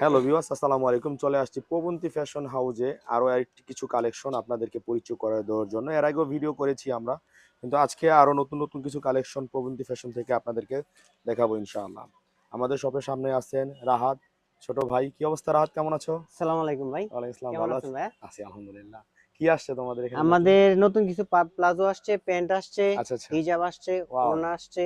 Hello viewers, আসসালামু আলাইকুম। চলে আসছি প্রবন্তী ফ্যাশন হাউজে আরো আরেকটি কিছু কালেকশন আপনাদেরকে পরিচয় করে দেওয়ার জন্য। এর আগেও ভিডিও করেছি আমরা, কিন্তু আজকে আরো নতুন নতুন কিছু কালেকশন প্রবন্তী ফ্যাশন থেকে আপনাদেরকে দেখাবো ইনশাআল্লাহ। আমাদের শপের সামনে আছেন রাহাত, ছোট ভাই। কি অবস্থা রাহাত, কেমন আছো? আসসালামু আলাইকুম ভাই। ওয়ালাইকুম আসসালাম, কেমন ভালো আছেন আছি। ভাইয়া? আছি আলহামদুলিল্লাহ। কি আসছে তোমাদের এখানে নতুন? আমাদের নতুন কিছু প্লাজো আসছে, প্যান্ট আসছে, আচ্ছা আচ্ছা, হিজাব আসছে, ওয়াও, ওড়না আসছে,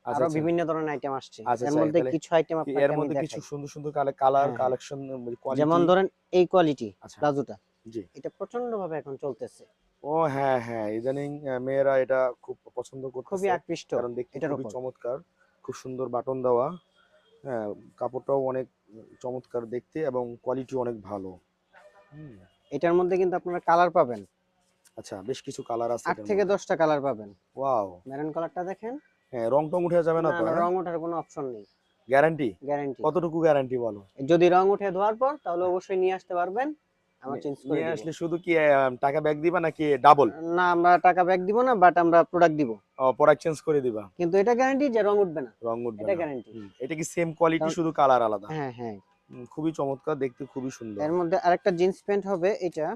আচ্ছা আরো আচ্ছা, বিভিন্ন ধরনের আইটেম আসছে। আচ্ছা এর আচ্ছা। মধ্যে তাহলে কিছু আইটেম আপনাকে এর আমি মধ্যে কিছু দেখাই। সুন্দর সুন্দর কালার হ্যাঁ, হ্যাঁ। কালেকশন, যেমন কোয়ালিটি। ধরেন এই কোয়ালিটি আচ্ছা, প্লাজোটা। জি। এটা প্রচন্ড ভাবে এখন চলতেছে। ও হ্যাঁ, হ্যাঁ, ইদানিং মেয়েরা এটা খুব পছন্দ খুবই করতেছে। আকৃষ্ট কারণ দেখতে এটার খুবই উপর। চমৎকার। খুব সুন্দর বাটন দেওয়া। হ্যাঁ, কাপড়টাও অনেক চমৎকার দেখতে এবং কোয়ালিটিও অনেক ভালো। হুম। এটার মধ্যে কিন্তু আপনারা কালার পাবেন। আচ্ছা, বেশ কিছু কালার আছে ৮ এটার থেকে মধ্যে। ১০টা কালার পাবেন। ওয়াও! মেরুন কালারটা দেখেন। হ্যাঁ, রং-টং উঠে যাবে না না, তো, না, হ্যাঁ? রং ওঠার কোনো অপশন নেই। গ্যারান্টি? গ্যারান্টি। কতটুকু গ্যারান্টি বলো? যদি রং উঠে ধোয়ার পর তাহলে অবশ্যই নিয়ে আসতে পারবেন। আমরা চেঞ্জ করে নিয়ে দিব। আসলে শুধু কি টাকা ব্যাক দিবা নাকি ডাবল? না, আমরা টাকা ব্যাক দিব না, বাট আমরা প্রোডাক্ট দিব। ও, প্রোডাক্ট চেঞ্জ করে দিবা? কিন্তু এটা গ্যারান্টি যে রং উঠবে না। রং উঠবে এটা না। গ্যারান্টি। হুম। এটা কি সেম কোয়ালিটি, কারণ শুধু কালার আলাদা? হ্যাঁ, হ্যাঁ। খুবই চমৎকার, দেখতে খুবই সুন্দর। এর মধ্যে আরেকটা জিন্স প্যান্ট হবে এটা।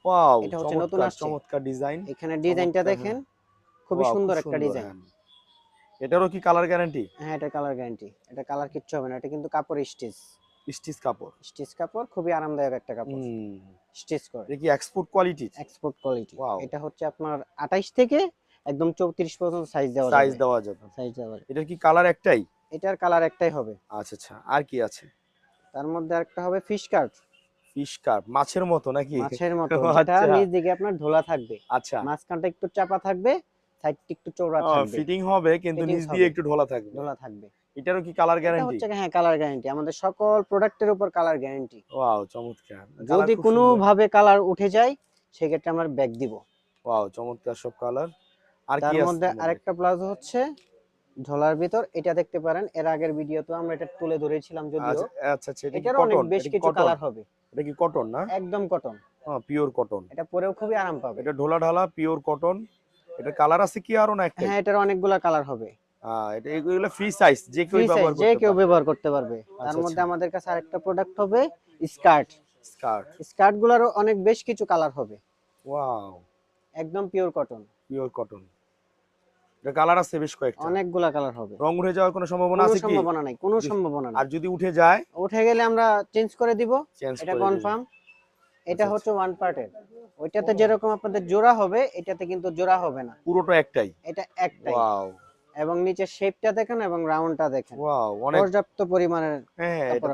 ওয়াও! এটা হচ্ছে নতুন চমৎকার, আসছে। চমৎকার ডিজাইন। এখানে ডিজাইনটা চমৎকার, দেখেন। হ্যাঁ। খুবই ওয়াও! খুব সুন্দর একটা সুন্দর, ডিজাইন। হ্যাঁ। এটারও কি কালার গ্যারান্টি? হ্যাঁ, এটা কালার গ্যারান্টি। এটা কালার কিচ্ছু হবে না। এটা কিন্তু কাপড় স্টিচ। স্টিচ কাপড়। স্টিচ কাপড় খুবই আরামদায়ক একটা কাপড়। হুম। স্টিচ করে। এটা কি এক্সপোর্ট কোয়ালিটির? Export quality. ওয়াও! এটা হচ্ছে আপনার ২৮ থেকে একদম ৩৪ পর্যন্ত সাইজ দেওয়া সাইজ যাবে। দেওয়া যাবে। সাইজ দেওয়া যাবে। এটার কি কালার একটাই? এটার কালার একটাই হবে। আচ্ছা, আচ্ছা। আর কি আছে? তার মধ্যে আরেকটা হবে ফিশ কার্ভ। ফিশ কার্প, মাছের মতো নাকি? মাছের মতো, ও যেটা আচ্ছা, নিচ দিকে আপনার ঢোলা থাকবে। আচ্ছা। মাঝখানটা একটু চাপা থাকবে, সাইডটা একটু চওড়া থাকবে। ফিটিং হবে কিন্তু নিচ ফিটিংস দিয়ে হবে, একটু ঢোলা থাকবে। ঢোলা থাকবে। এটারও কি কালার এটা গ্যারান্টি? হচ্ছে হ্যাঁ, কালার গ্যারান্টি। আমাদের সকল প্রোডাক্টের উপর কালার গ্যারান্টি। ওয়াও! চমৎকার। কালার যদি খুব সুন্দর। কোনোভাবে কালার উঠে যায়, সেক্ষেত্রে আমরা ব্যাক দিব। ওয়াও! চমৎকার সব কালার। আর কি তার আছে মধ্যে এর মধ্যে? আরেকটা প্লাজো হচ্ছে ঢোলার ভিতর। এটা দেখতে পারেন। এর আগের ভিডিওতেও আমরা এটা তুলে ধরেছিলাম যদিও। আচ্ছা, আচ্ছা, আচ্ছা। এটা কি এটারও অনেক কটন? বেশ এটা কি কিছু কটন? কালার হবে। এটা কি কটন না? একদম কটন। Pure cotton. এটা পরেও খুবই আরাম পাবে। এটা ঢোলা ঢালা পিওর কটন। এটার কালার আছে কি আরো, না একটাই? হ্যাঁ, এটার অনেকগুলা কালার হবে। এটা এগুলো ফ্রি সাইজ, যে ফ্রি কেউই সাইজ, ব্যবহার যে করতে কেউ পারে। ব্যবহার করতে পারবে। তার আচ্ছা, মধ্যে আচ্ছা। আমাদের কাছে আরেকটা প্রোডাক্ট হবে স্কার্ট। স্কার্ট। স্কার্ট গুলারও অনেক বেশ কিছু কালার হবে। ওয়াও! একদম পিওর কটন। Pure cotton. এটা কালার আছে বেশ কয়েকটা। অনেকগুলা কালার হবে। রং উঠে যাওয়ার কোনো সম্ভাবনা কোনো আছে কি? সম্ভাবনা নাই, কোনো যদি সম্ভাবনা আর নাই। যদি উঠে যায়? উঠে গেলে আমরা চেঞ্জ করে দিব। চেঞ্জ এটা করে দিবেন। কনফার্ম। এটা আচ্ছা, আচ্ছা। হচ্ছে ওয়ান পার্টের। ওইটাতে ও, যেরকম আপনাদের জোড়া হবে, এটাতে কিন্তু জোড়া হবে না। পুরোটা একটাই। এটা একটাই। ওয়াও! এবং নিচের শেপটা দেখেন এবং রাউন্ডটা দেখেন। ওয়াও! অনেক। পর্যাপ্ত পরিমাণের হ্যাঁ, এটা কাপড়